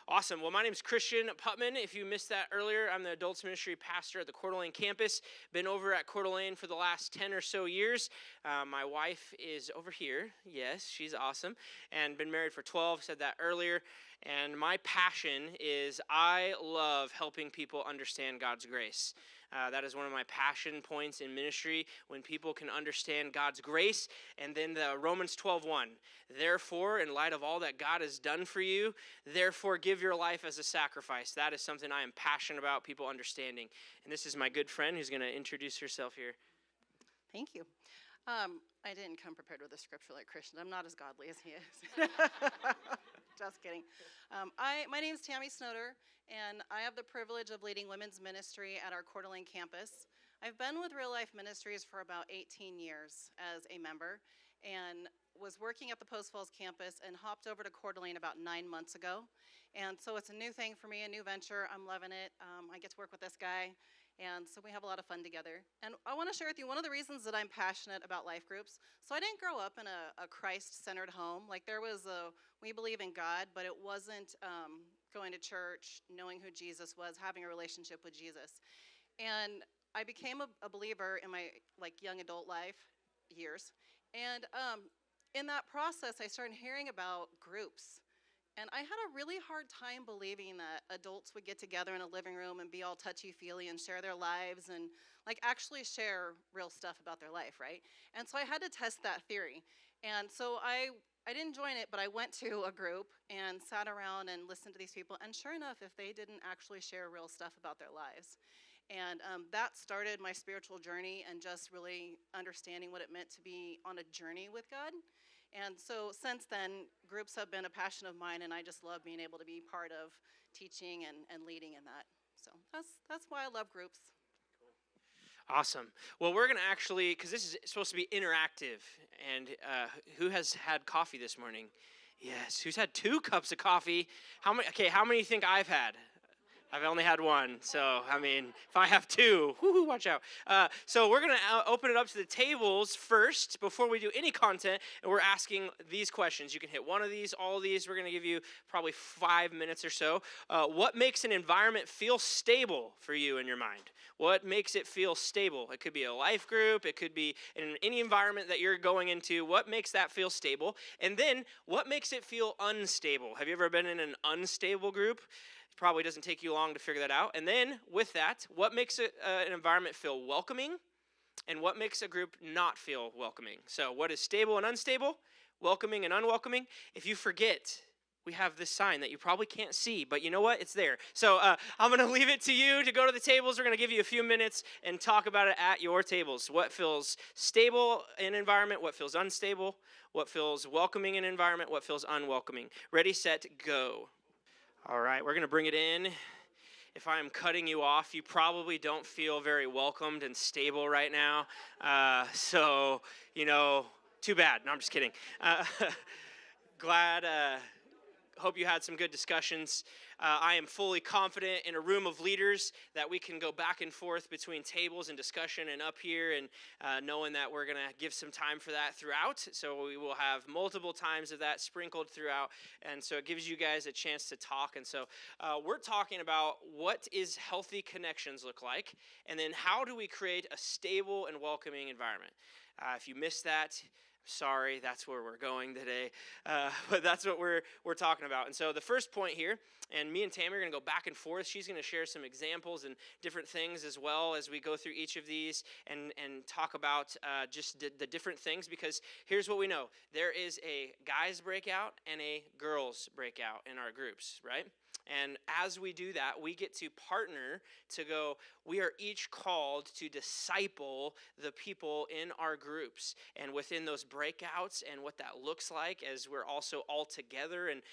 Awesome. Well, my name is Christian Putman. If you missed that earlier, I'm the adults ministry pastor at the Coeur d'Alene campus. Been over at Coeur d'Alene for the last 10 or so years. My wife is over here. Yes, she's awesome. And been married for 12, said that earlier. And my passion is I love helping people understand God's grace. That is one of my passion points in ministry, when people can understand God's grace. And then the Romans 12:1. Therefore, in light of all that God has done for you, therefore give your life as a sacrifice. That is something I am passionate about, people understanding. And this is my good friend who's going to introduce herself here. Thank you. I didn't come prepared with a scripture like Christian. I'm not as godly as he is. Just kidding. My name is Tammy Snowder, and I have the privilege of leading women's ministry at our Coeur d'Alene campus. I've been with Real Life Ministries for about 18 years as a member, and was working at the Post Falls campus and hopped over to Coeur d'Alene about 9 months ago. And so it's a new thing for me, a new venture. I'm loving it. I get to work with this guy. And so we have a lot of fun together. And I want to share with you one of the reasons that I'm passionate about life groups. So I didn't grow up in a Christ-centered home. Like we believe in God, but it wasn't going to church, knowing who Jesus was, having a relationship with Jesus. And I became a believer in my young adult life years. And in that process, I started hearing about groups. And I had a really hard time believing that adults would get together in a living room and be all touchy-feely and share their lives and actually share real stuff about their life, right? And so I had to test that theory. And so I didn't join it, but I went to a group and sat around and listened to these people. And sure enough, if they didn't actually share real stuff about their lives. And that started my spiritual journey and just really understanding what it meant to be on a journey with God. And so since then, groups have been a passion of mine, and I just love being able to be part of teaching and leading in that. So that's why I love groups. Awesome. Well, we're going to actually, because this is supposed to be interactive, and who has had coffee this morning? Yes. Who's had 2 cups of coffee? How many do you think I've had? I've only had 1, so, if I have 2, watch out. So we're going to open it up to the tables first before we do any content, and we're asking these questions. You can hit one of these, all of these. We're going to give you probably 5 minutes or so. What makes an environment feel stable for you in your mind? What makes it feel stable? It could be a life group. It could be in any environment that you're going into. What makes that feel stable? And then, what makes it feel unstable? Have you ever been in an unstable group? Probably doesn't take you long to figure that out. And then with that, what makes an environment feel welcoming, and what makes a group not feel welcoming? So what is stable and unstable, welcoming and unwelcoming? If you forget, we have this sign that you probably can't see, but you know what? It's there. So I'm going to leave it to you to go to the tables. We're going to give you a few minutes and talk about it at your tables. What feels stable in environment, what feels unstable, what feels welcoming in environment, what feels unwelcoming. Ready, set, go. All right, we're going to bring it in. If I'm cutting you off, you probably don't feel very welcomed and stable right now. So, too bad. No, I'm just kidding. Hope you had some good discussions. I am fully confident in a room of leaders that we can go back and forth between tables and discussion and up here, and knowing that we're going to give some time for that throughout. So we will have multiple times of that sprinkled throughout, and so it gives you guys a chance to talk. And so we're talking about what is healthy connections look like, and then how do we create a stable and welcoming environment. If you missed that, sorry, that's where we're going today, but that's what we're talking about. And so the first point here, and me and Tammy are going to go back and forth. She's going to share some examples and different things as well as we go through each of these and talk about just the different things, because here's what we know. There is a guys breakout and a girls breakout in our groups, right? And as we do that, we get to partner to go, we are each called to disciple the people in our groups and within those breakouts, and what that looks like as we're also all together and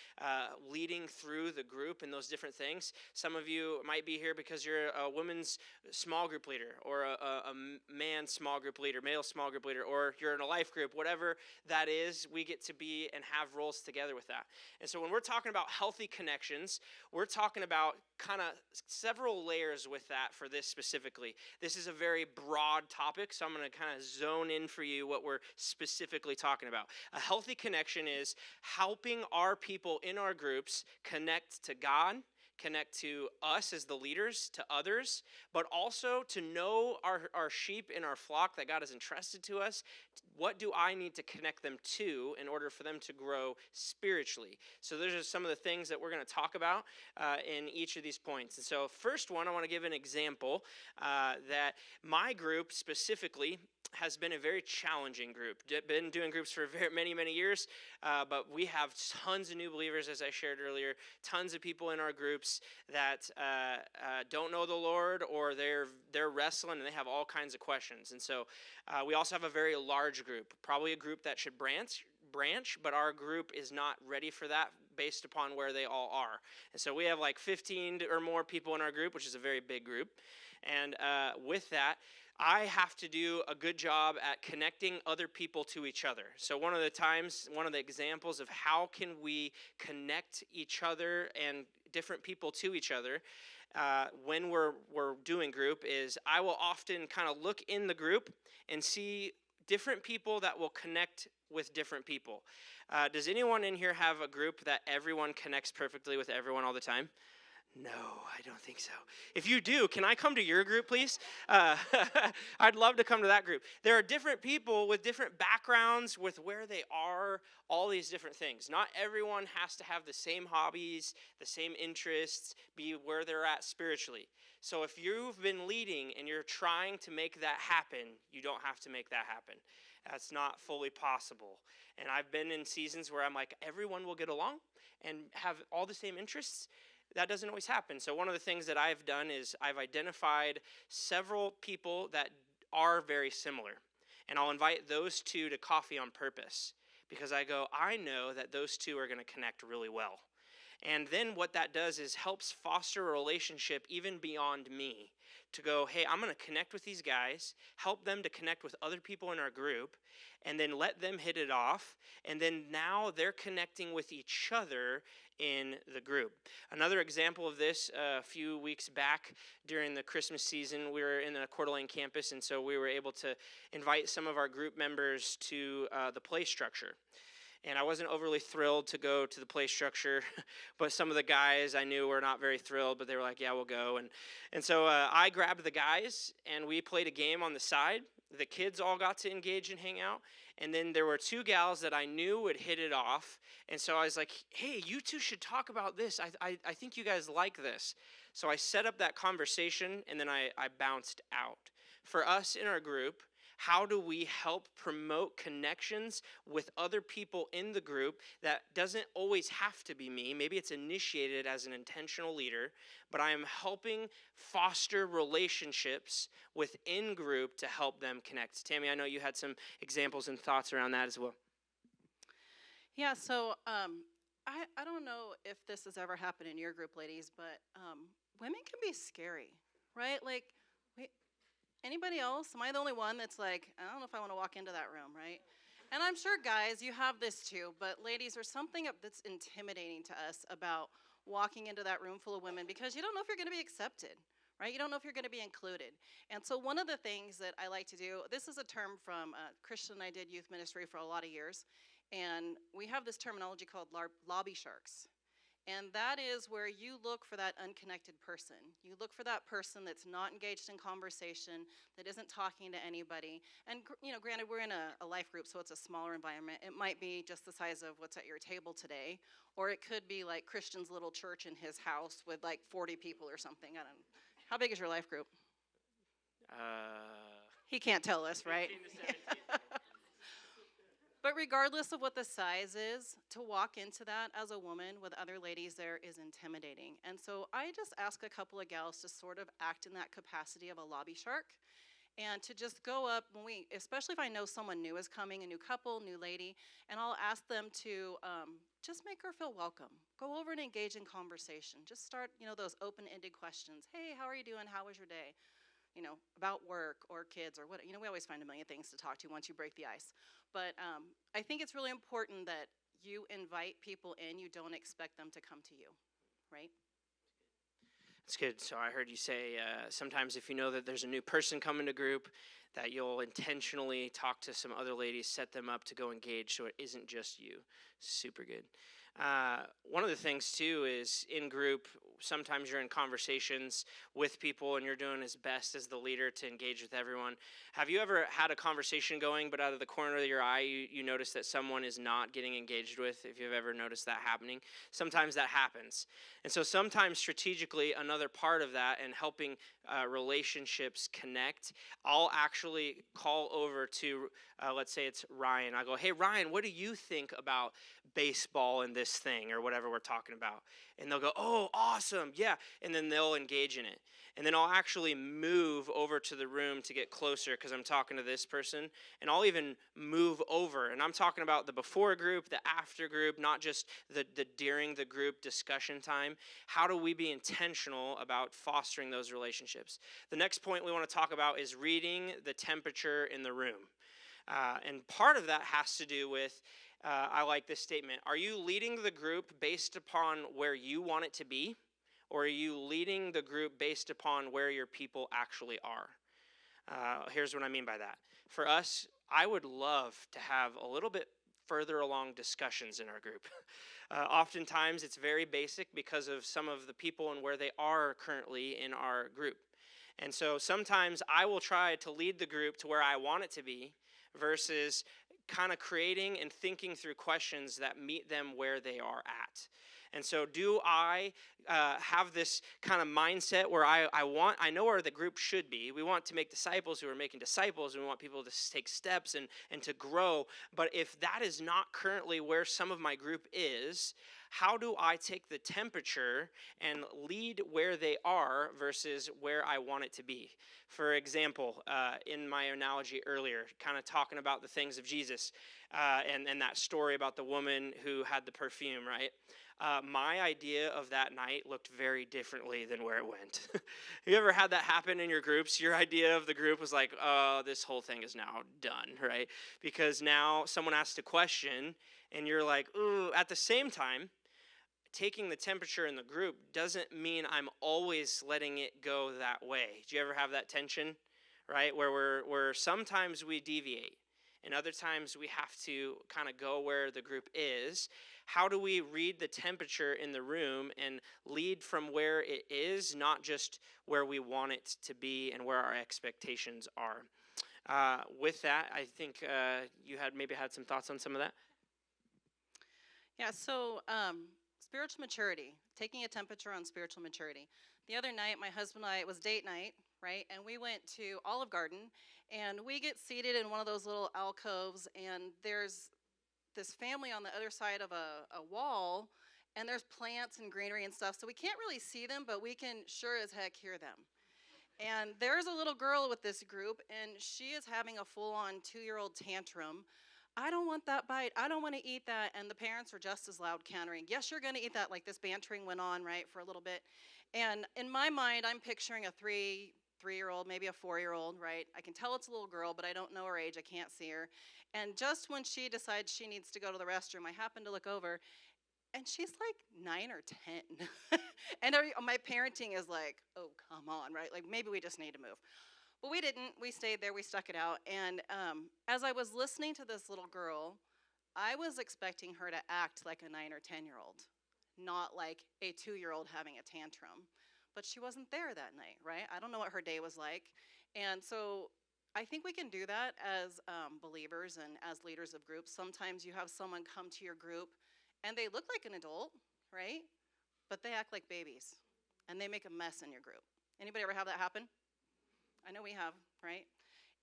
leading through the group and those different things. Some of you might be here because you're a women's small group leader, or a man small group leader, male small group leader, or you're in a life group, whatever that is, we get to be and have roles together with that. And so when we're talking about healthy connections, we're talking about kind of several layers with that for this specifically. This is a very broad topic, so I'm going to kind of zone in for you what we're specifically specifically talking about. A healthy connection is helping our people in our groups connect to God, connect to us as the leaders, to others, but also to know our sheep in our flock that God has entrusted to us. What do I need to connect them to in order for them to grow spiritually? So those are some of the things that we're going to talk about in each of these points. And so first one, I want to give an example that my group specifically has been a very challenging group. Been doing groups for many, many years, but we have tons of new believers, as I shared earlier, tons of people in our groups that don't know the Lord, or they're wrestling and they have all kinds of questions. And so we also have a very large group, probably a group that should branch, but our group is not ready for that based upon where they all are. And so we have like 15 or more people in our group, which is a very big group. And with that, I have to do a good job at connecting other people to each other. So one of the examples of how can we connect each other and different people to each other when we're doing group is I will often kind of look in the group and see different people that will connect with different people. Does anyone in here have a group that everyone connects perfectly with everyone all the time? No, I don't think so. If you do, can I come to your group, please? I'd love to come to that group. There are different people with different backgrounds, with where they are, all these different things. Not everyone has to have the same hobbies, the same interests, be where they're at spiritually. So if you've been leading and you're trying to make that happen, you don't have to make that happen. That's not fully possible. And I've been in seasons where I'm like, everyone will get along and have all the same interests. That doesn't always happen. So one of the things that I've done is I've identified several people that are very similar. And I'll invite those two to coffee on purpose because I know that those two are going to connect really well. And then what that does is helps foster a relationship even beyond me to go, hey, I'm going to connect with these guys, help them to connect with other people in our group, and then let them hit it off. And then now they're connecting with each other in the group. Another example of this, a few weeks back during the Christmas season, we were in the Coeur d'Alene campus, and so we were able to invite some of our group members to the play structure. And I wasn't overly thrilled to go to the play structure, but some of the guys I knew were not very thrilled, but they were like, yeah, we'll go. And so I grabbed the guys, and we played a game on the side. The kids all got to engage and hang out. And then there were two gals that I knew would hit it off. And so I was like, hey, you two should talk about this. I think you guys like this. So I set up that conversation, and then I bounced out. For us in our group, how do we help promote connections with other people in the group that doesn't always have to be me? Maybe it's initiated as an intentional leader, but I am helping foster relationships within group to help them connect. Tammy, I know you had some examples and thoughts around that as well. Yeah, so I don't know if this has ever happened in your group, ladies, but women can be scary, right? Like, anybody else? Am I the only one that's like, I don't know if I want to walk into that room, right? And I'm sure, guys, you have this too, but ladies, there's something that's intimidating to us about walking into that room full of women because you don't know if you're going to be accepted, right? You don't know if you're going to be included. And so one of the things that I like to do, this is a term from Christian and I did youth ministry for a lot of years, and we have this terminology called lobby sharks. And that is where you look for that unconnected person. You look for that person that's not engaged in conversation, that isn't talking to anybody. And granted, we're in a life group, so it's a smaller environment. It might be just the size of what's at your table today, or it could be like Christian's little church in his house with like 40 people or something. I don't know. How big is your life group? He can't tell us, right? 15 to 17. But regardless of what the size is, to walk into that as a woman with other ladies there is intimidating. And so I just ask a couple of gals to sort of act in that capacity of a lobby shark and to just go up especially if I know someone new is coming, a new couple, new lady, and I'll ask them to just make her feel welcome. Go over and engage in conversation. Just start, those open-ended questions. Hey, how are you doing? How was your day? About work or kids or what, we always find a million things to talk to once you break the ice. But I think it's really important that you invite people in, you don't expect them to come to you, right? That's good. So I heard you say sometimes if you know that there's a new person coming to group, that you'll intentionally talk to some other ladies, set them up to go engage so it isn't just you. Super good. One of the things too is in group, sometimes you're in conversations with people and you're doing as best as the leader to engage with everyone. Have you ever had a conversation going, but out of the corner of your eye, you notice that someone is not getting engaged with? If you've ever noticed that happening, sometimes that happens. And so sometimes strategically, another part of that and helping relationships connect, I'll actually call over to, let's say it's Ryan. I go, hey, Ryan, what do you think about baseball and this thing or whatever we're talking about? And they'll go, oh, awesome, yeah. And then they'll engage in it. And then I'll actually move over to the room to get closer because I'm talking to this person. And I'll even move over. And I'm talking about the before group, the after group, not just the during the group discussion time. How do we be intentional about fostering those relationships? The next point we want to talk about is reading the temperature in the room. And part of that has to do with, I like this statement, are you leading the group based upon where you want it to be? Or are you leading the group based upon where your people actually are? Here's what I mean by that. For us, I would love to have a little bit further along discussions in our group. Oftentimes, it's very basic because of some of the people and where they are currently in our group. And so sometimes I will try to lead the group to where I want it to be versus kind of creating and thinking through questions that meet them where they are at. And so do I have this kind of mindset where I know where the group should be. We want to make disciples who are making disciples, and we want people to take steps and to grow. But if that is not currently where some of my group is, how do I take the temperature and lead where they are versus where I want it to be? For example, in my analogy earlier, kind of talking about the things of Jesus and that story about the woman who had the perfume, right? My idea of that night looked very differently than where it went. You ever had that happen in your groups? Your idea of the group was like, oh, this whole thing is now done, right? Because now someone asked a question, and you're like, ooh, at the same time, taking the temperature in the group doesn't mean I'm always letting it go that way. Do you ever have that tension, right? Where sometimes we deviate, and other times we have to kind of go where the group is. How do we read the temperature in the room and lead from where it is, not just where we want it to be and where our expectations are? With that, I think you maybe had some thoughts on some of that. Yeah, so spiritual maturity, taking a temperature on spiritual maturity. The other night, my husband and I, it was date night, right? And we went to Olive Garden, and we get seated in one of those little alcoves, and there's this family on the other side of a wall, and there's plants and greenery and stuff, so we can't really see them, but we can sure as heck hear them. And there's a little girl with this group, and she is having a full-on 2-year-old tantrum. I don't want that bite. I don't want to eat that. And the parents are just as loud countering, yes, you're going to eat that. Like this bantering went on, right, for a little bit. And in my mind, I'm picturing a three-year-old, maybe a 4-year-old, right? I can tell it's a little girl, but I don't know her age. I can't see her. And just when she decides she needs to go to the restroom, I happen to look over, and she's like 9 or 10. And my parenting is like, oh, come on, right? Like maybe we just need to move. But we didn't. We stayed there. We stuck it out. And as I was listening to this little girl, I was expecting her to act like a 9 or 10-year-old, not like a 2-year-old having a tantrum. But she wasn't there that night, right? I don't know what her day was like. And so I think we can do that as believers and as leaders of groups. Sometimes you have someone come to your group, and they look like an adult, right? But they act like babies, and they make a mess in your group. Anybody ever have that happen? I know we have, right?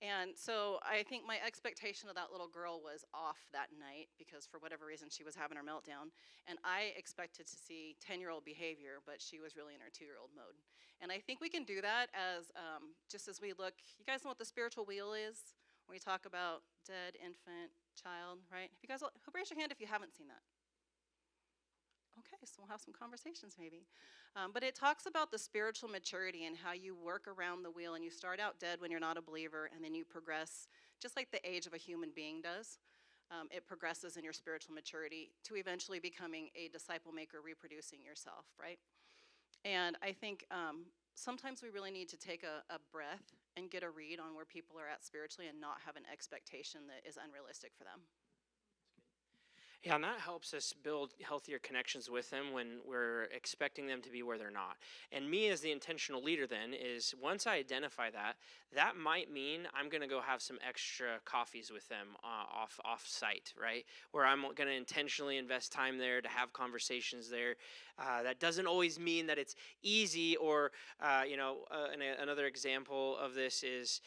And so I think my expectation of that little girl was off that night because for whatever reason she was having her meltdown. And I expected to see 10-year-old behavior, but she was really in her 2-year-old mode. And I think we can do that as just as we look. You guys know what the spiritual wheel is? When we talk about dead, infant, child, right? If you guys, raise your hand if you haven't seen that. Okay, so we'll have some conversations maybe. But it talks about the spiritual maturity and how you work around the wheel, and you start out dead when you're not a believer, and then you progress just like the age of a human being does. It progresses in your spiritual maturity to eventually becoming a disciple maker, reproducing yourself, right? And I think sometimes we really need to take a breath and get a read on where people are at spiritually and not have an expectation that is unrealistic for them. Yeah, and that helps us build healthier connections with them when we're expecting them to be where they're not. And me as the intentional leader then is once I identify that, that might mean I'm going to go have some extra coffees with them off site, right? Where I'm going to intentionally invest time there to have conversations there. That doesn't always mean that it's easy or, another example of this is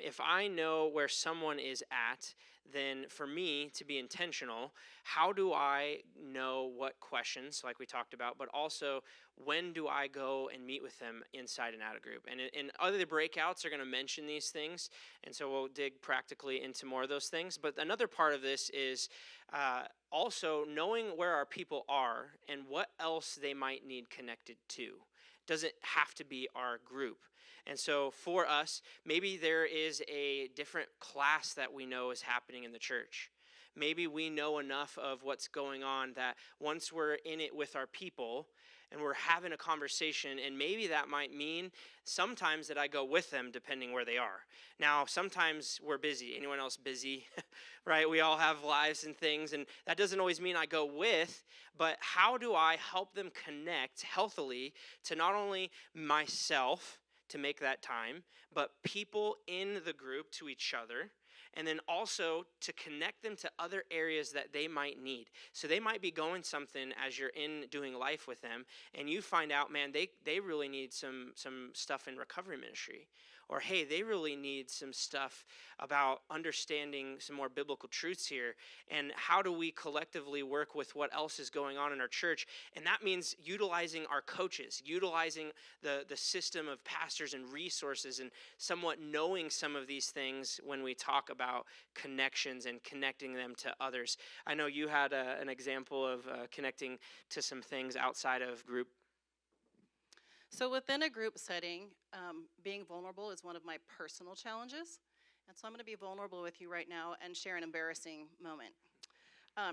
if I know where someone is at, then for me to be intentional, how do I know what questions, like we talked about, but also when do I go and meet with them inside and out of group? And other breakouts are going to mention these things, and so we'll dig practically into more of those things. But another part of this is also knowing where our people are and what else they might need connected to. Doesn't have to be our group. And so for us, maybe there is a different class that we know is happening in the church. Maybe we know enough of what's going on that once we're in it with our people and we're having a conversation, and maybe that might mean sometimes that I go with them depending where they are. Now, sometimes we're busy. Anyone else busy? Right? We all have lives and things, and that doesn't always mean I go with, but how do I help them connect healthily to not only myself to make that time, but people in the group to each other, and then also to connect them to other areas that they might need. So they might be going something as you're in doing life with them, and you find out, man, they really need some stuff in recovery ministry. Or, hey, they really need some stuff about understanding some more biblical truths here. And how do we collectively work with what else is going on in our church? And that means utilizing our coaches, utilizing the system of pastors and resources, and somewhat knowing some of these things when we talk about connections and connecting them to others. I know you had an example of connecting to some things outside of group. So within a group setting, being vulnerable is one of my personal challenges. And so I'm going to be vulnerable with you right now and share an embarrassing moment.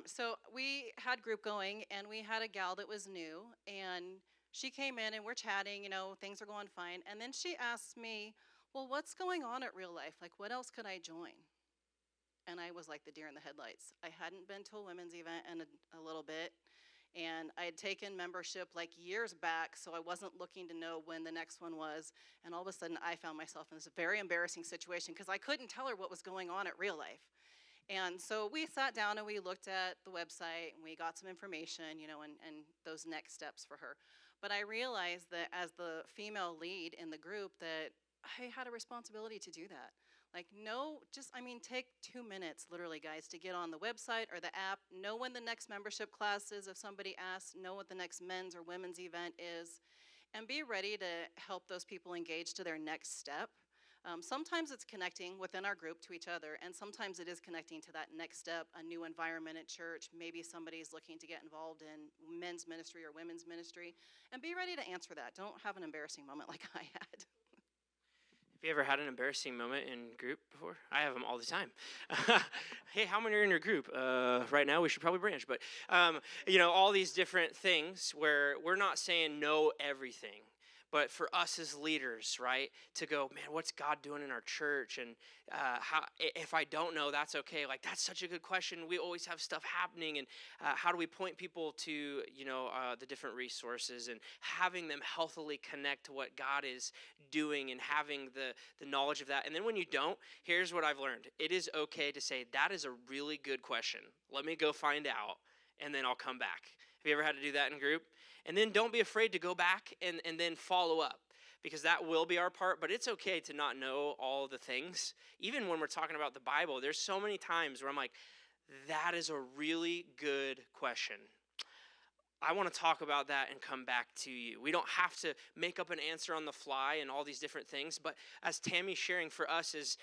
So we had group going, and we had a gal that was new, and she came in, and we're chatting, things are going fine. And then she asked me, well, what's going on at Real Life? Like, what else could I join? And I was like the deer in the headlights. I hadn't been to a women's event in a little bit. And I had taken membership like years back, so I wasn't looking to know when the next one was. And all of a sudden, I found myself in this very embarrassing situation because I couldn't tell her what was going on at Real Life. And so we sat down and we looked at the website and we got some information, and those next steps for her. But I realized that as the female lead in the group that I had a responsibility to do that. Like, take 2 minutes, literally, guys, to get on the website or the app, know when the next membership class is if somebody asks, know what the next men's or women's event is, and be ready to help those people engage to their next step. Sometimes it's connecting within our group to each other, and sometimes it is connecting to that next step, a new environment at church. Maybe somebody's looking to get involved in men's ministry or women's ministry, and be ready to answer that. Don't have an embarrassing moment like I had. Have you ever had an embarrassing moment in group before? I have them all the time. Hey, how many are in your group? Right now, we should probably branch. But, all these different things where we're not saying know everything. But for us as leaders, right, to go, man, what's God doing in our church? And if I don't know, that's okay. Like, that's such a good question. We always have stuff happening. And how do we point people to, the different resources and having them healthily connect to what God is doing and having the knowledge of that. And then when you don't, here's what I've learned. It is okay to say, that is a really good question. Let me go find out, and then I'll come back. Have you ever had to do that in group? And then don't be afraid to go back and then follow up, because that will be our part. But it's okay to not know all the things. Even when we're talking about the Bible, there's so many times where I'm like, that is a really good question. I want to talk about that and come back to you. We don't have to make up an answer on the fly and all these different things, but as Tammy's sharing, for us as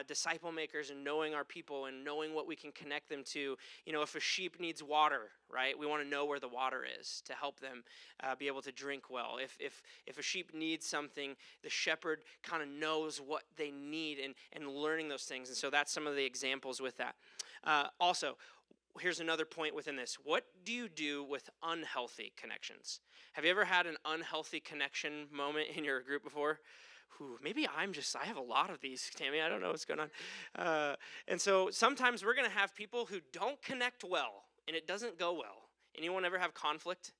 disciple makers and knowing our people and knowing what we can connect them to, if a sheep needs water, right, we want to know where the water is to help them be able to drink well. If a sheep needs something, the shepherd kind of knows what they need and learning those things, and so that's some of the examples with that. Also, here's another point within this. What do you do with unhealthy connections? Have you ever had an unhealthy connection moment in your group before? Maybe I have a lot of these, Tammy. I don't know what's going on. And so sometimes we're going to have people who don't connect well, and it doesn't go well. Anyone ever have conflict?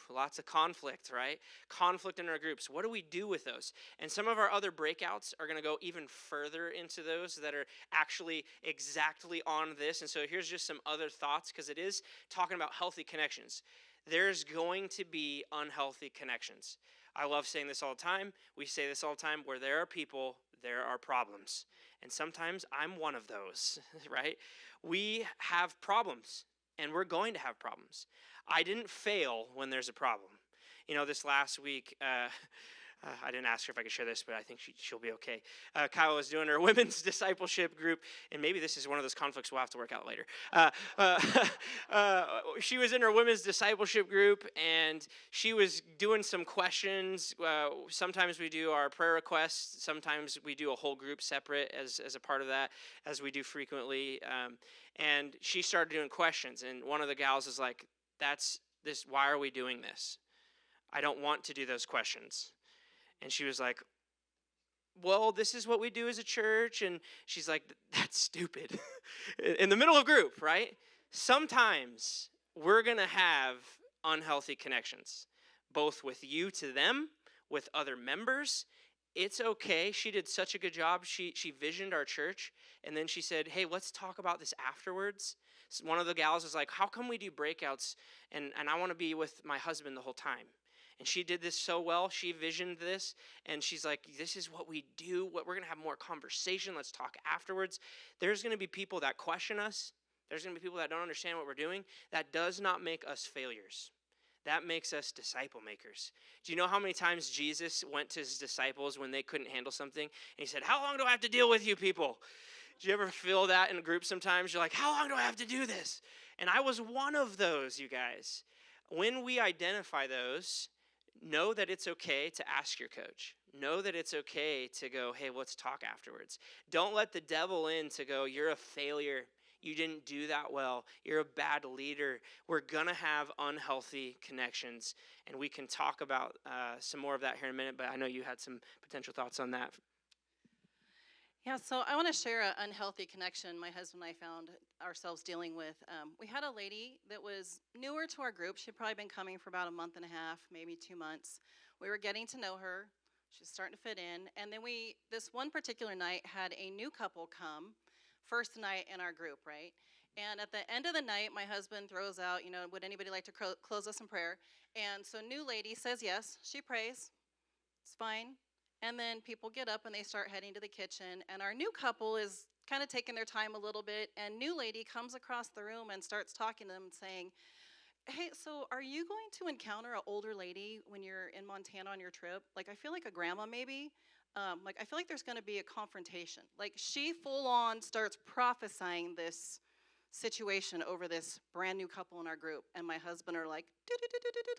Lots of conflict, right? Conflict in our groups. What do we do with those? And some of our other breakouts are going to go even further into those that are actually exactly on this. And so here's just some other thoughts, because it is talking about healthy connections. There's going to be unhealthy connections. I love saying this all the time. We say this all the time. Where there are people, there are problems. And sometimes I'm one of those, right? We have problems, and we're going to have problems. I didn't fail when there's a problem. This last week, I didn't ask her if I could share this, but I think she'll be okay. Kyle was doing her women's discipleship group, and maybe this is one of those conflicts we'll have to work out later. She was in her women's discipleship group, and she was doing some questions. Sometimes we do our prayer requests. Sometimes we do a whole group separate as a part of that, as we do frequently. And she started doing questions, and one of the gals is like, why are we doing this? I don't want to do those questions. And she was like, well, this is what we do as a church. And she's like, that's stupid. In the middle of group, right? Sometimes we're going to have unhealthy connections, both with you to them, with other members. It's okay. She did such a good job. She visioned our church. And then she said, hey, let's talk about this afterwards. So one of the gals was like, how come we do breakouts and I want to be with my husband the whole time? And she did this so well. She visioned this, and she's like, this is what we do. We're going to have more conversation. Let's talk afterwards. There's going to be people that question us. There's going to be people that don't understand what we're doing. That does not make us failures. That makes us disciple makers. Do you know how many times Jesus went to his disciples when they couldn't handle something? And he said, how long do I have to deal with you people? Do you ever feel that in a group sometimes? You're like, how long do I have to do this? And I was one of those, you guys. When we identify those, know that it's okay to ask your coach. Know that it's okay to go, hey, let's talk afterwards. Don't let the devil in to go, you're a failure. You didn't do that well. You're a bad leader. We're going to have unhealthy connections, and we can talk about some more of that here in a minute, but I know you had some potential thoughts on that. Yeah, so I want to share an unhealthy connection my husband and I found ourselves dealing with. We had a lady that was newer to our group. She'd probably been coming for about a month and a half, maybe 2 months. We were getting to know her. She was starting to fit in. And then this one particular night, had a new couple come, first night in our group, right? And at the end of the night, my husband throws out, would anybody like to close us in prayer? And so new lady says yes. She prays. It's fine. And then people get up and they start heading to the kitchen. And our new couple is kind of taking their time a little bit. And new lady comes across the room and starts talking to them saying, hey, so are you going to encounter an older lady when you're in Montana on your trip? Like, I feel like a grandma maybe. I feel like there's going to be a confrontation. Like, she full on starts prophesying this situation over this brand new couple in our group, and my husband are like,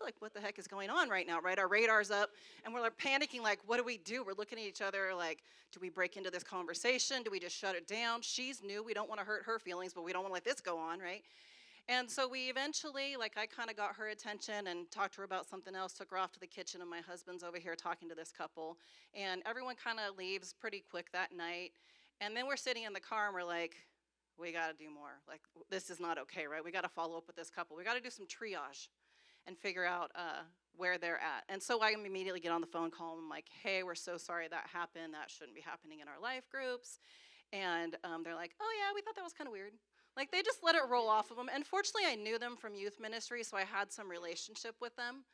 like, what the heck is going on right now, right? Our radar's up, and we're like panicking, like, what do we do? We're looking at each other like, do we break into this conversation? Do we just shut it down? She's new. We don't want to hurt her feelings, but we don't want to let this go on, right? And so we eventually, I kind of got her attention and talked to her about something else, took her off to the kitchen, and my husband's over here talking to this couple. And everyone kind of leaves pretty quick that night. And then we're sitting in the car, and we're like, we got to do more. Like, this is not okay, right? We got to follow up with this couple. We got to do some triage and figure out where they're at. And so I immediately get on the phone call, and I'm like, hey, we're so sorry that happened. That shouldn't be happening in our life groups. And they're like, oh, yeah, we thought that was kind of weird. Like, they just let it roll off of them. And fortunately, I knew them from youth ministry, so I had some relationship with them.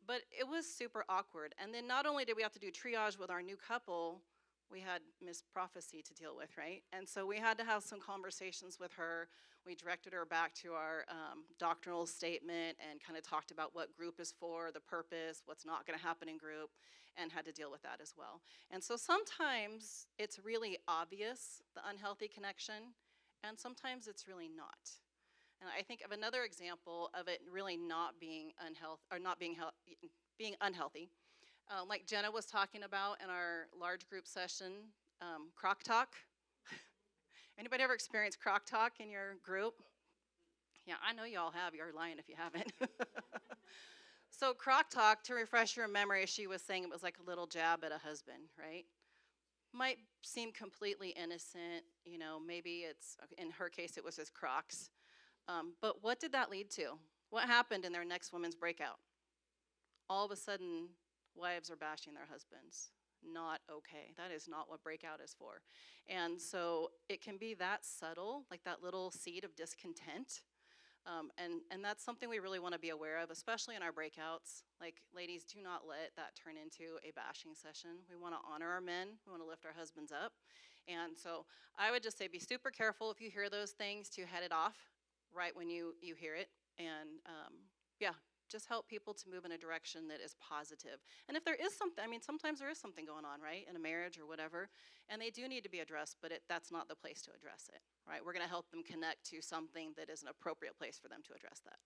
But it was super awkward. And then not only did we have to do triage with our new couple, we had Miss Prophecy to deal with, right? And so we had to have some conversations with her. We directed her back to our doctrinal statement and kind of talked about what group is for, the purpose, what's not going to happen in group, and had to deal with that as well. And so sometimes it's really obvious, the unhealthy connection, and sometimes it's really not. And I think of another example of it really not being being unhealthy. Like Jenna was talking about in our large group session, crock talk. Anybody ever experienced crock talk in your group? Yeah, I know y'all have. You're lying if you haven't. So crock talk, to refresh your memory, she was saying it was like a little jab at a husband, right? Might seem completely innocent. Maybe it's, in her case, it was his Crocs. But what did that lead to? What happened in their next women's breakout? All of a sudden, wives are bashing their husbands. Not okay. That is not what breakout is for. And so it can be that subtle, like that little seed of discontent. And that's something we really want to be aware of, especially in our breakouts. Like, ladies, do not let that turn into a bashing session. We want to honor our men. We want to lift our husbands up. And so I would just say be super careful if you hear those things to head it off right when you hear it. And yeah, just help people to move in a direction that is positive. And if there is something, sometimes there is something going on, right, in a marriage or whatever, and they do need to be addressed, but that's not the place to address it, right? We're going to help them connect to something that is an appropriate place for them to address that.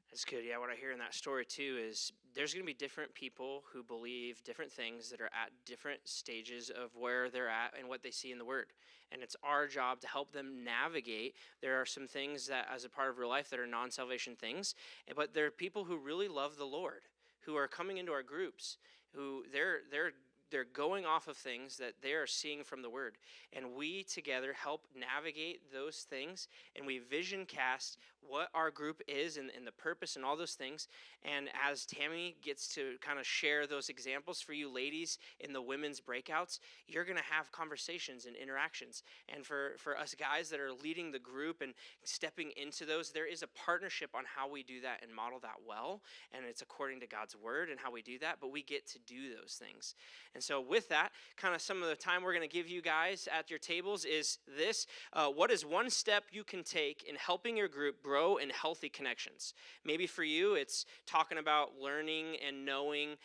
That's good. Yeah, what I hear in that story too is there's going to be different people who believe different things that are at different stages of where they're at and what they see in the Word. And it's our job to help them navigate. There are some things that, as a part of real life, that are non-salvation things, but there are people who really love the Lord, who are coming into our groups, who they're going off of things that they are seeing from the Word. And we together help navigate those things, and we vision cast what our group is and the purpose and all those things. And as Tammy gets to kind of share those examples for you ladies in the women's breakouts, you're going to have conversations and interactions. And for us guys that are leading the group and stepping into those, there is a partnership on how we do that and model that well. And it's according to God's Word and how we do that, but we get to do those things. And so with that, kind of some of the time we're going to give you guys at your tables is this. What is one step you can take in helping your group grow in healthy connections? Maybe for you, it's talking about learning and knowing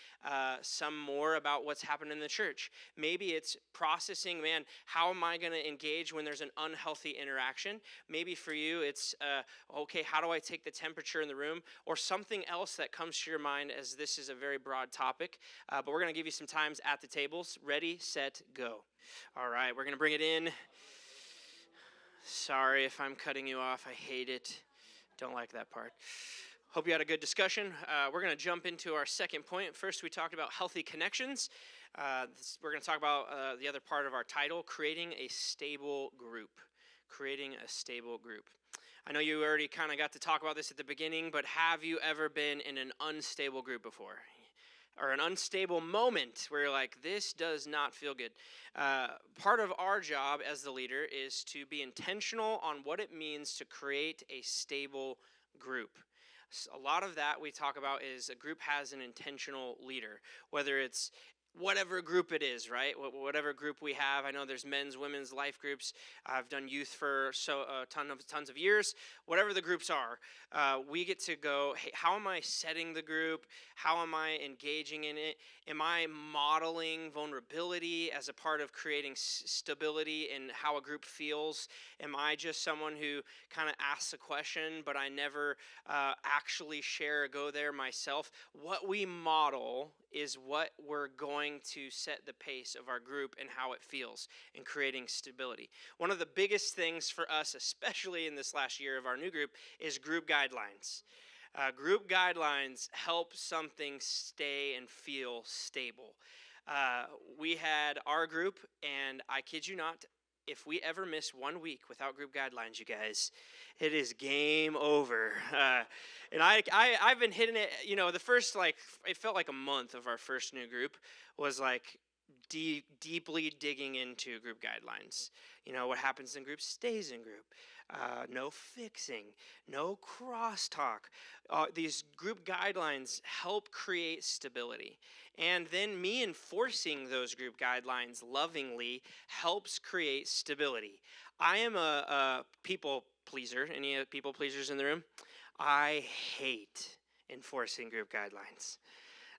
some more about what's happened in the church. Maybe it's processing, man, how am I going to engage when there's an unhealthy interaction? Maybe for you, it's, okay, how do I take the temperature in the room? Or something else that comes to your mind, as this is a very broad topic. But we're going to give you some times at the tables. Ready, set, go. All right, we're going to bring it in. Sorry if I'm cutting you off. I hate it. Don't like that part. Hope you had a good discussion. We're going to jump into our second point. First, we talked about healthy connections. We're going to talk about the other part of our title, creating a stable group. Creating a stable group. I know you already kind of got to talk about this at the beginning, but have you ever been in an unstable group before? Or an unstable moment where you're like, this does not feel good. Part of our job as the leader is to be intentional on what it means to create a stable group. A lot of that we talk about is a group has an intentional leader, whether it's whatever group it is, right? Whatever group we have. I know there's men's, women's, life groups. I've done youth for tons of years. Whatever the groups are, we get to go, hey, how am I setting the group? How am I engaging in it? Am I modeling vulnerability as a part of creating stability in how a group feels? Am I just someone who kind of asks a question, but I never actually share or go there myself? What we model is what we're going to set the pace of our group and how it feels in creating stability. One of the biggest things for us, especially in this last year of our new group, is group guidelines. Group guidelines help something stay and feel stable. We had our group, and I kid you not, if we ever miss 1 week without group guidelines, you guys, it is game over. And I've been hitting it, the first, it felt like a month of our first new group was like deeply digging into group guidelines. What happens in group stays in group. No fixing, no crosstalk. These group guidelines help create stability. And then me enforcing those group guidelines lovingly helps create stability. I am a people pleaser. Any people pleasers in the room? I hate enforcing group guidelines.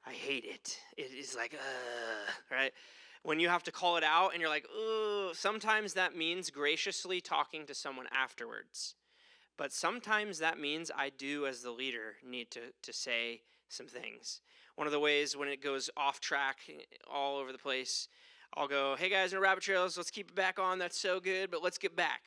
I hate it. It is like, right? When you have to call it out and you're like, sometimes that means graciously talking to someone afterwards. But sometimes that means I do, as the leader, need to say some things. One of the ways when it goes off track all over the place, I'll go, hey guys, no rabbit trails, let's keep it back on, that's so good, but let's get back.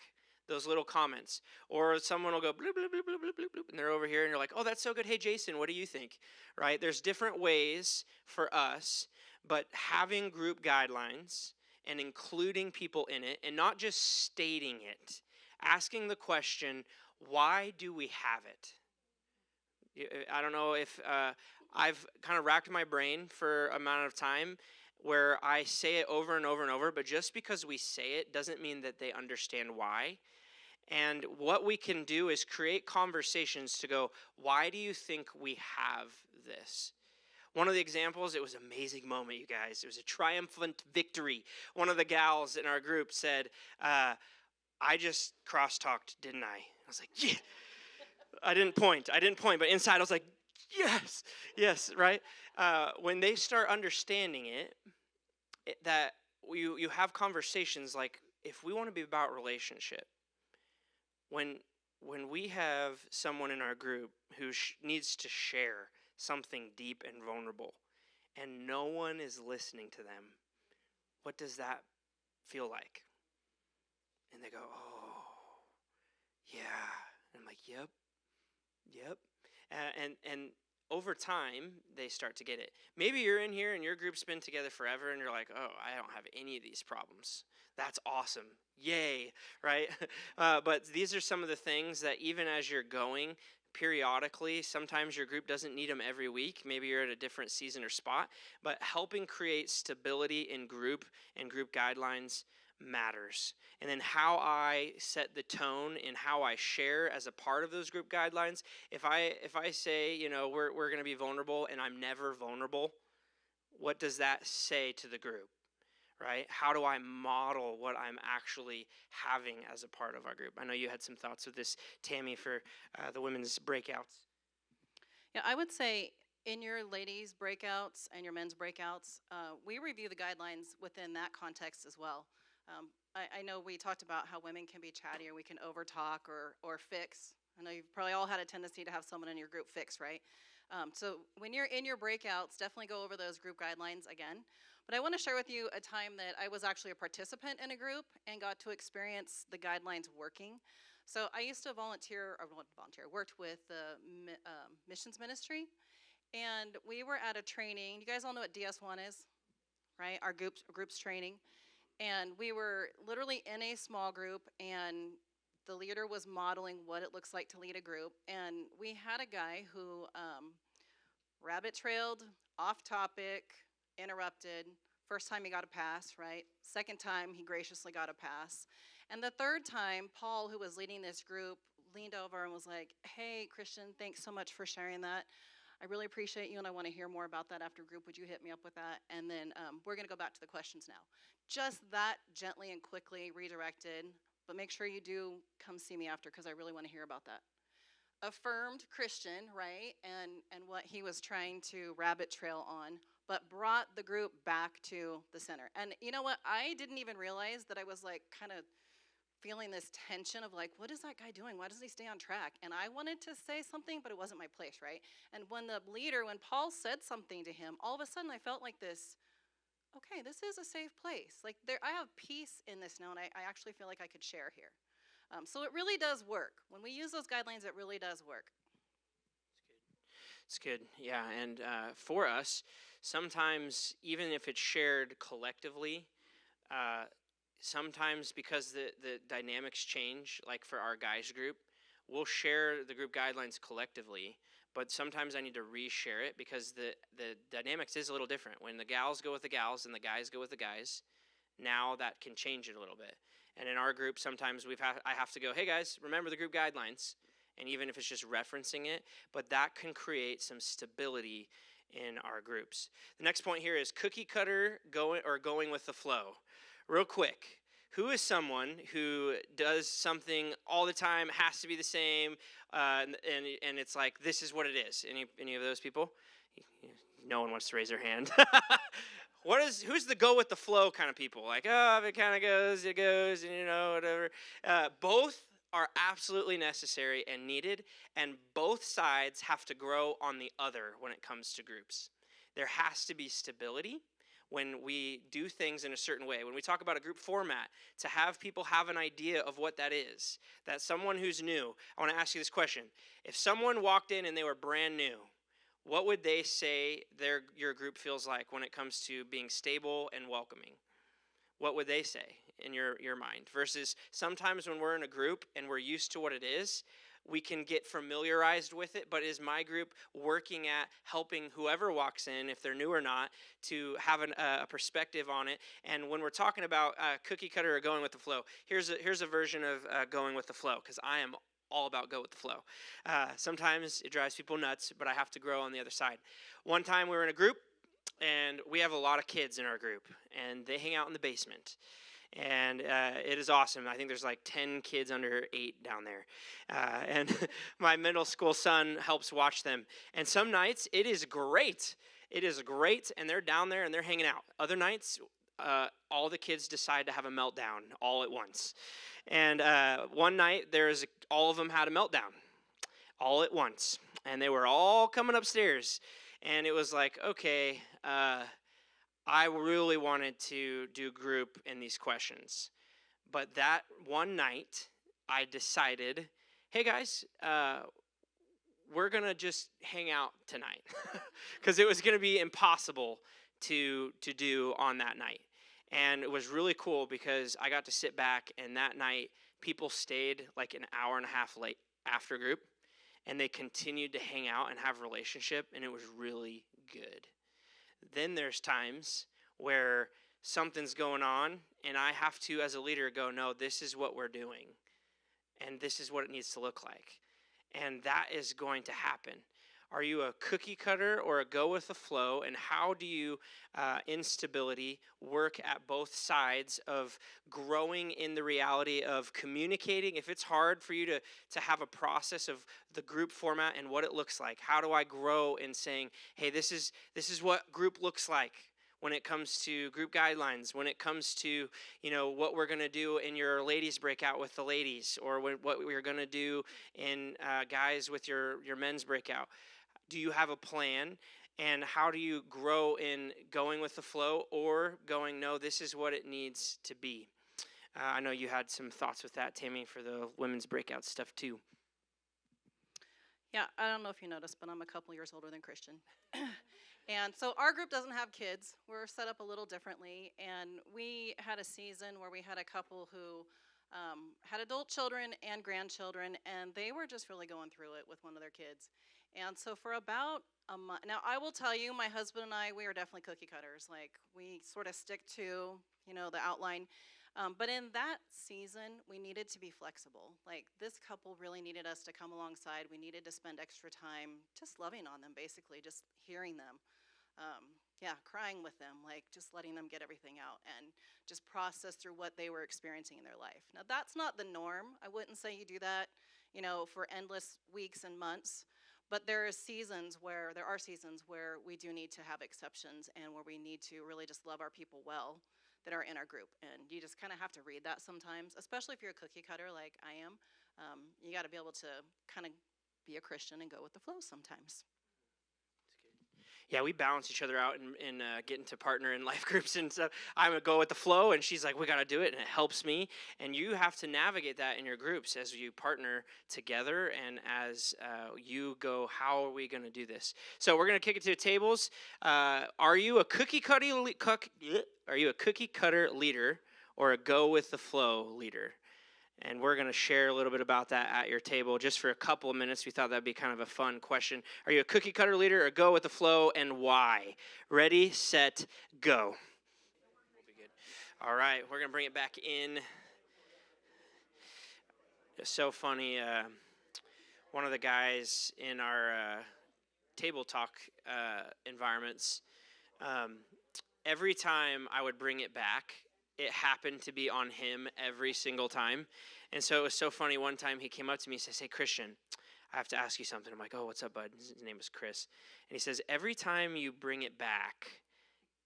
those little comments. Or someone will go bloop, bloop, bloop, bloop, bloop, bloop, bloop, and they're over here and you're like, oh, that's so good. Hey, Jason, what do you think? Right? There's different ways for us, but having group guidelines and including people in it and not just stating it, asking the question, why do we have it? I don't know if I've kind of racked my brain for a amount of time where I say it over and over and over, but just because we say it doesn't mean that they understand why. And what we can do is create conversations to go, why do you think we have this? One of the examples, it was an amazing moment, you guys. It was a triumphant victory. One of the gals in our group said, I just cross-talked, didn't I? I was like, yeah. I didn't point, but inside I was like, yes, right? When they start understanding that you have conversations like, if we want to be about relationship, when we have someone in our group who needs to share something deep and vulnerable, and no one is listening to them, what does that feel like? And they go, oh, yeah. And I'm like, yep. And over time, they start to get it. Maybe you're in here and your group's been together forever and you're like, oh, I don't have any of these problems. That's awesome. Yay, right? But these are some of the things that even as you're going, periodically, sometimes your group doesn't need them every week. Maybe you're at a different season or spot. But helping create stability in group and group guidelines matters. And then how I set the tone and how I share as a part of those group guidelines. If I say, we're going to be vulnerable and I'm never vulnerable, what does that say to the group? Right? How do I model what I'm actually having as a part of our group? I know you had some thoughts with this, Tammy, for the women's breakouts. Yeah, I would say in your ladies' breakouts and your men's breakouts, we review the guidelines within that context as well. I know we talked about how women can be chatty or we can overtalk or fix. I know you've probably all had a tendency to have someone in your group fix, right? So when you're in your breakouts, definitely go over those group guidelines again. But I want to share with you a time that I was actually a participant in a group and got to experience the guidelines working. So I used to worked with the missions ministry, and we were at a training. You guys all know what DS1 is, right? Our group's training. And we were literally in a small group, and the leader was modeling what it looks like to lead a group. And we had a guy who rabbit trailed, off topic, interrupted. First time he got a pass, right? Second time he graciously got a pass. And the third time, Paul, who was leading this group, leaned over and was like, hey, Christian, thanks so much for sharing that. I really appreciate you, and I want to hear more about that after group. Would you hit me up with that? And then we're going to go back to the questions now. Just that gently and quickly redirected, but make sure you do come see me after because I really want to hear about that. Affirmed Christian, right, and what he was trying to rabbit trail on, but brought the group back to the center. And you know what? I didn't even realize that I was like kind of feeling this tension of like, what is that guy doing? Why doesn't he stay on track? And I wanted to say something, but it wasn't my place, right? And when Paul said something to him, all of a sudden I felt like this, okay, this is a safe place. Like I have peace in this now, and I actually feel like I could share here. So it really does work. When we use those guidelines, it really does work. It's good. Yeah, and for us, sometimes even if it's shared collectively, sometimes because the dynamics change, like for our guys group, we'll share the group guidelines collectively, but sometimes I need to reshare it because the dynamics is a little different. When the gals go with the gals and the guys go with the guys, now that can change it a little bit. And in our group, sometimes I have to go, hey guys, remember the group guidelines, and even if it's just referencing it, but that can create some stability in our groups. The next point here is cookie cutter going with the flow. Real quick, who is someone who does something all the time, has to be the same, and it's like, this is what it is? Any of those people? No one wants to raise their hand. Who's the go with the flow kind of people? Like, oh, if it kind of goes, it goes, and whatever. Both are absolutely necessary and needed, and both sides have to grow on the other when it comes to groups. There has to be stability. when we do things in a certain way. When we talk about a group format, to have people have an idea of what that is, that someone who's new, I want to ask you this question. If someone walked in and they were brand new, what would they say your group feels like when it comes to being stable and welcoming? What would they say in your mind? Versus sometimes when we're in a group and we're used to what it is, we can get familiarized with it, but is my group working at helping whoever walks in, if they're new or not, to have a perspective on it? And when we're talking about cookie cutter or going with the flow, here's a version of going with the flow, because I am all about go with the flow. Sometimes it drives people nuts, but I have to grow on the other side. One time we were in a group, and we have a lot of kids in our group, and they hang out in the basement. And it is awesome. I think there's like 10 kids under 8 down there. And my middle school son helps watch them. And some nights, it is great. It is great, and they're down there, and they're hanging out. Other nights, all the kids decide to have a meltdown all at once. And one night, all of them had a meltdown all at once. And they were all coming upstairs. And it was like, okay, I really wanted to do group in these questions. But that one night, I decided, hey guys, we're going to just hang out tonight. Because it was going to be impossible to do on that night. And it was really cool because I got to sit back, and that night, people stayed like an hour and a half late after group. And they continued to hang out and have relationship, and it was really good. Then there's times where something's going on, and I have to, as a leader, go, no, this is what we're doing, and this is what it needs to look like. And that is going to happen. Are you a cookie cutter or a go with the flow? And how do you, instability, work at both sides of growing in the reality of communicating? If it's hard for you to have a process of the group format and what it looks like, how do I grow in saying, hey, this is what group looks like when it comes to group guidelines, when it comes to, what we're going to do in your ladies breakout with the ladies, or what we're going to do in guys with your men's breakout. Do you have a plan, and how do you grow in going with the flow or going, no, this is what it needs to be? I know you had some thoughts with that, Tammy, for the women's breakout stuff too. Yeah, I don't know if you noticed, but I'm a couple years older than Christian. And so our group doesn't have kids. We're set up a little differently, and we had a season where we had a couple who had adult children and grandchildren, and they were just really going through it with one of their kids. And so for about a month, now I will tell you, my husband and I, we are definitely cookie cutters. Like, we sort of stick to, the outline. But in that season, we needed to be flexible. Like, this couple really needed us to come alongside. We needed to spend extra time just loving on them, basically, just hearing them. Crying with them, like just letting them get everything out and just process through what they were experiencing in their life. Now, that's not the norm. I wouldn't say you do that, for endless weeks and months. But there are seasons where we do need to have exceptions, and where we need to really just love our people well that are in our group. And you just kind of have to read that sometimes, especially if you're a cookie cutter like I am. You got to be able to kind of be a Christian and go with the flow sometimes. Yeah, we balance each other out and get into partner in life groups and stuff. I'm going to go with the flow, and she's like, we got to do it, and it helps me. And you have to navigate that in your groups as you partner together, and as you go, how are we going to do this? So we're going to kick it to the tables. Are you a cookie cutter leader or a go with the flow leader? And we're going to share a little bit about that at your table just for a couple of minutes. We thought that'd be kind of a fun question. Are you a cookie cutter leader or go with the flow, and why? Ready, set, go. We'll be good. All right, we're going to bring it back in. It's so funny. One of the guys in our table talk environments, every time I would bring it back, it happened to be on him every single time. And so it was so funny. One time he came up to me and says, hey, Christian, I have to ask you something. I'm like, oh, what's up, bud? His name was Chris. And he says, every time you bring it back,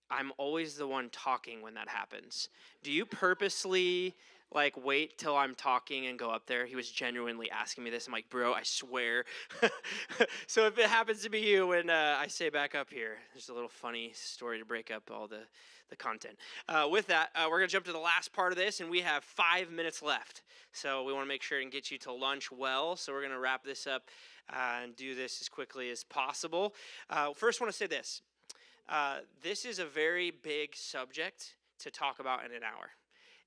I'm always the one talking when that happens. Do you purposely like wait till I'm talking and go up there. He was genuinely asking me this. I'm like, bro, I swear. So if it happens to be you when I say back up here, there's a little funny story to break up all the content. With that, we're going to jump to the last part of this, and we have 5 minutes left. So we want to make sure and get you to lunch well. So we're going to wrap this up and do this as quickly as possible. First, want to say this. This is a very big subject to talk about in an hour.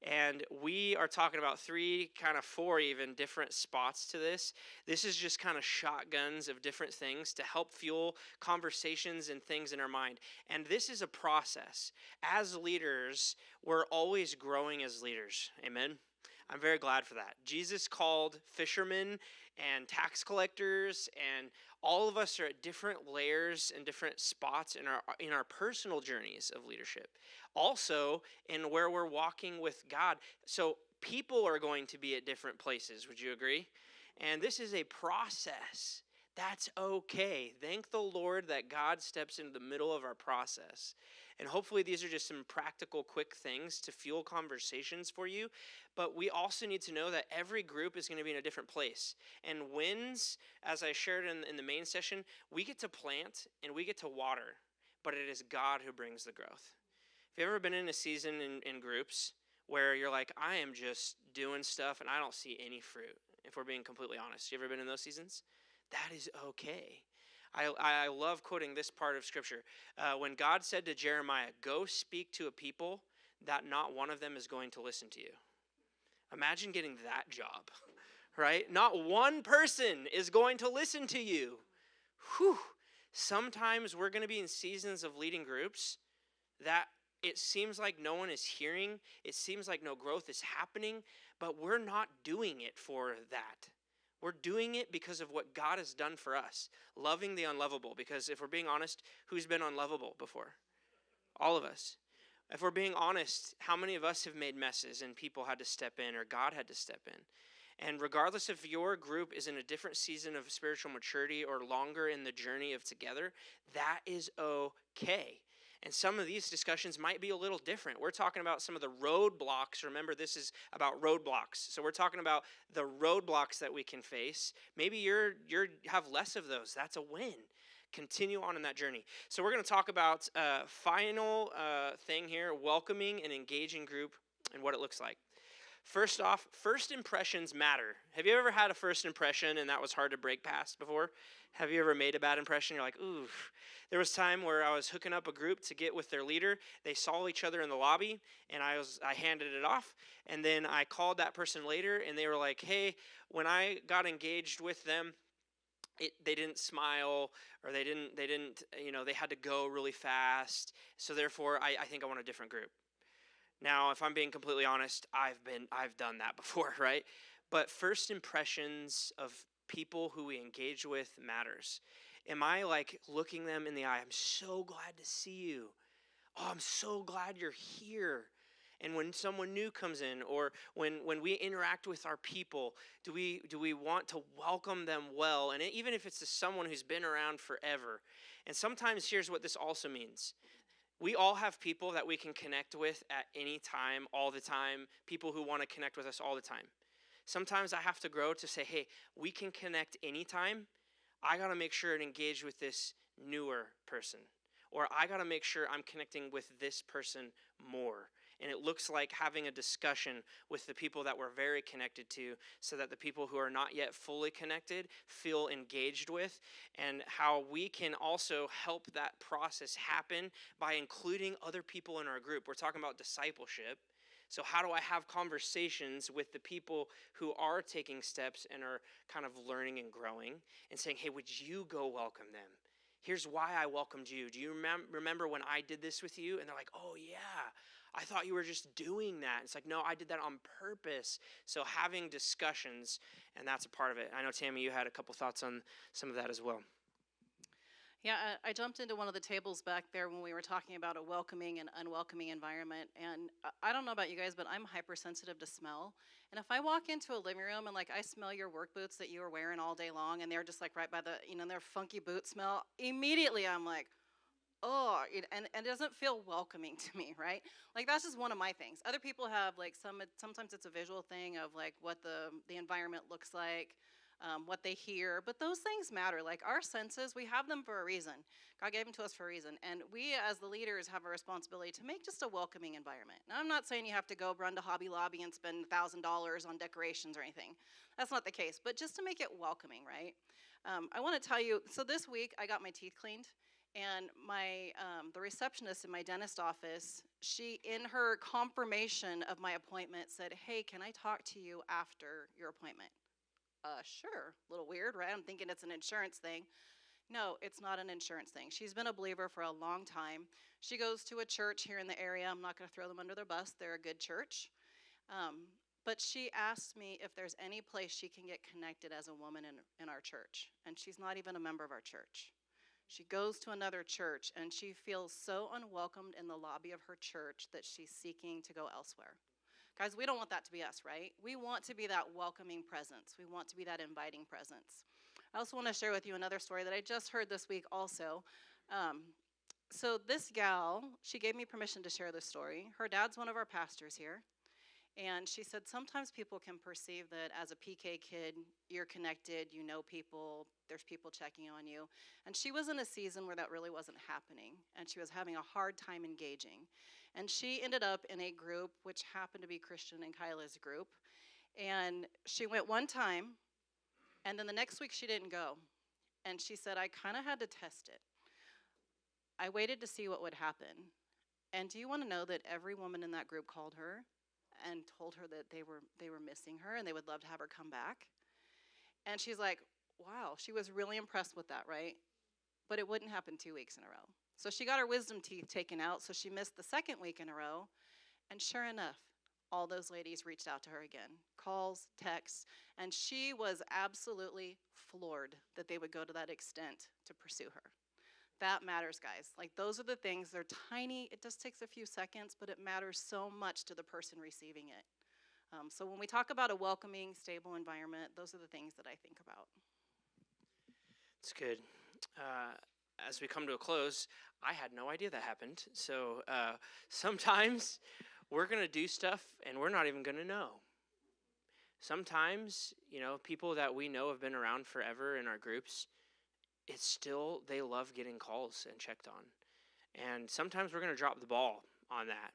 And we are talking about 3, kind of 4 even different spots to this. This is just kind of shotguns of different things to help fuel conversations and things in our mind. And this is a process. As leaders, we're always growing as leaders. Amen. I'm very glad for that. Jesus called fishermen and tax collectors, and all of us are at different layers and different spots in our personal journeys of leadership. Also, in where we're walking with God. So people are going to be at different places. Would you agree? And this is a process. That's okay. Thank the Lord that God steps into the middle of our process. And hopefully these are just some practical, quick things to fuel conversations for you. But we also need to know that every group is going to be in a different place. And wins, as I shared in the main session, we get to plant and we get to water. But it is God who brings the growth. Have you ever been in a season in groups where you're like, I am just doing stuff and I don't see any fruit, if we're being completely honest? You ever been in those seasons? That is okay. I love quoting this part of Scripture. When God said to Jeremiah, go speak to a people that not one of them is going to listen to you. Imagine getting that job, right? Not one person is going to listen to you. Whew. Sometimes we're going to be in seasons of leading groups that it seems like no one is hearing. It seems like no growth is happening, but we're not doing it for that. We're doing it because of what God has done for us, loving the unlovable. Because if we're being honest, who's been unlovable before? All of us. If we're being honest, how many of us have made messes and people had to step in or God had to step in? And regardless if your group is in a different season of spiritual maturity or longer in the journey of together, that is okay. And some of these discussions might be a little different. We're talking about some of the roadblocks. Remember, this is about roadblocks. So we're talking about the roadblocks that we can face. Maybe you have less of those. That's a win. Continue on in that journey. So we're going to talk about final thing here, welcoming and engaging group and what it looks like. First off, first impressions matter. Have you ever had a first impression and that was hard to break past before? Have you ever made a bad impression? You're like, ooh. There was time where I was hooking up a group to get with their leader. They saw each other in the lobby, and I handed it off. And then I called that person later, and they were like, hey, when I got engaged with them, they didn't smile, or they didn't, they had to go really fast. So therefore, I think I want a different group. Now, if I'm being completely honest, I've done that before, right? But first impressions of people who we engage with matters. Am I like looking them in the eye? I'm so glad to see you. Oh, I'm so glad you're here. And when someone new comes in, or when we interact with our people, do we want to welcome them well? And even if it's to someone who's been around forever. And sometimes here's what this also means. We all have people that we can connect with at any time, all the time, people who want to connect with us all the time. Sometimes I have to grow to say, hey, we can connect anytime. I got to make sure and engage with this newer person. Or I got to make sure I'm connecting with this person more. And it looks like having a discussion with the people that we're very connected to so that the people who are not yet fully connected feel engaged with, and how we can also help that process happen by including other people in our group. We're talking about discipleship. So how do I have conversations with the people who are taking steps and are kind of learning and growing and saying, hey, would you go welcome them? Here's why I welcomed you. Do you remember when I did this with you? And they're like, oh, yeah, I thought you were just doing that. It's like, no, I did that on purpose. So having discussions, and that's a part of it. I know, Tammy, you had a couple thoughts on some of that as well. Yeah, I jumped into one of the tables back there when we were talking about a welcoming and unwelcoming environment. And I don't know about you guys, but I'm hypersensitive to smell. And if I walk into a living room and like I smell your work boots that you were wearing all day long, and they're just like right by the, their funky boot smell, immediately I'm like, and it doesn't feel welcoming to me, right? Like that's just one of my things. Other people have like sometimes it's a visual thing of like what the environment looks like, what they hear, but those things matter. Like our senses, we have them for a reason. God gave them to us for a reason, and we as the leaders have a responsibility to make just a welcoming environment. Now, I'm not saying you have to go run to Hobby Lobby and spend $1,000 on decorations or anything. That's not the case, but just to make it welcoming, right? I want to tell you. So this week I got my teeth cleaned. And my the receptionist in my dentist office, she in her confirmation of my appointment said, "Hey, can I talk to you after your appointment?" Sure. A little weird, right? I'm thinking it's an insurance thing. No, it's not an insurance thing. She's been a believer for a long time. She goes to a church here in the area. I'm not going to throw them under the bus. They're a good church. But she asked me if there's any place she can get connected as a woman in our church. And she's not even a member of our church. She goes to another church and she feels so unwelcomed in the lobby of her church that she's seeking to go elsewhere. Guys, we don't want that to be us, right? We want to be that welcoming presence. We want to be that inviting presence. I also want to share with you another story that I just heard this week also. So this gal, she gave me permission to share this story. Her dad's one of our pastors here. And she said sometimes people can perceive that as a PK kid, you're connected, you know people, there's people checking on you. And she was in a season where that really wasn't happening, and she was having a hard time engaging. And she ended up in a group which happened to be Christian and Kyla's group. And she went one time, and then the next week she didn't go. And she said, I kind of had to test it. I waited to see what would happen. And do you want to know that every woman in that group called her and told her that they were missing her and they would love to have her come back? And she's like, wow, she was really impressed with that, right? But it wouldn't happen 2 weeks in a row. So she got her wisdom teeth taken out, so she missed the second week in a row. And sure enough, all those ladies reached out to her again. Calls, texts, and she was absolutely floored that they would go to that extent to pursue her. That matters, guys. Like, those are the things. They're tiny. It just takes a few seconds, but it matters so much to the person receiving it. So when we talk about a welcoming, stable environment, those are the things that I think about. It's good. As we come to a close, I had no idea that happened. So sometimes we're going to do stuff and we're not even going to know. Sometimes, people that we know have been around forever in our groups, it's still, they love getting calls and checked on. And sometimes we're going to drop the ball on that.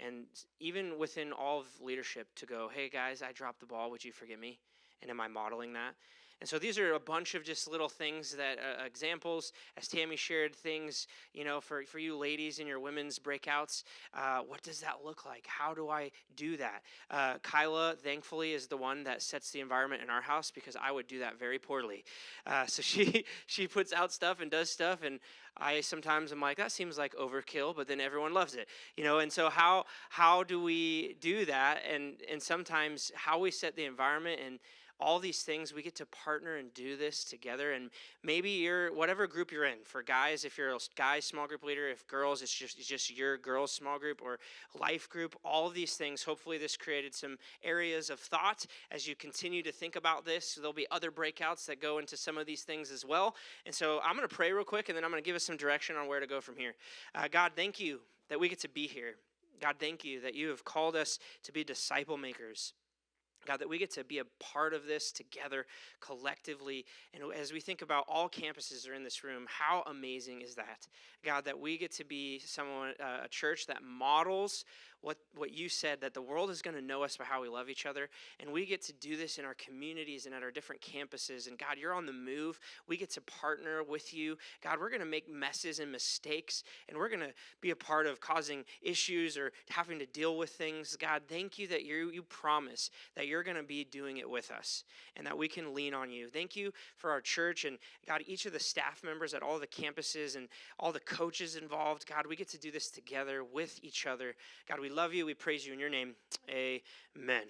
And even within all of leadership to go, hey guys, I dropped the ball, would you forgive me? And am I modeling that? And so these are a bunch of just little things that, examples, as Tammy shared things, for you ladies in your women's breakouts, what does that look like? How do I do that? Kyla, thankfully, is the one that sets the environment in our house because I would do that very poorly. So she puts out stuff and does stuff, and I sometimes am like, that seems like overkill, but then everyone loves it, and so how do we do that? And sometimes how we set the environment and all these things, we get to partner and do this together. And maybe you're, whatever group you're in, for guys, if you're a guys small group leader, if girls, it's just your girls small group or life group, all of these things. Hopefully this created some areas of thought as you continue to think about this. There'll be other breakouts that go into some of these things as well. And so I'm going to pray real quick, and then I'm going to give us some direction on where to go from here. God, thank you that we get to be here. God, thank you that you have called us to be disciple makers. God, that we get to be a part of this together collectively. And as we think about all campuses are in this room, how amazing is that? God, that we get to be a church that models what you said, that the world is going to know us by how we love each other. And we get to do this in our communities and at our different campuses. And God, you're on the move. We get to partner with you. God, we're going to make messes and mistakes, and we're going to be a part of causing issues or having to deal with things. God, thank you that you promise that you're going to be doing it with us and that we can lean on you. Thank you for our church and God, each of the staff members at all the campuses and all the coaches involved. God, we get to do this together with each other. God, we love you. We praise you in your name. Amen.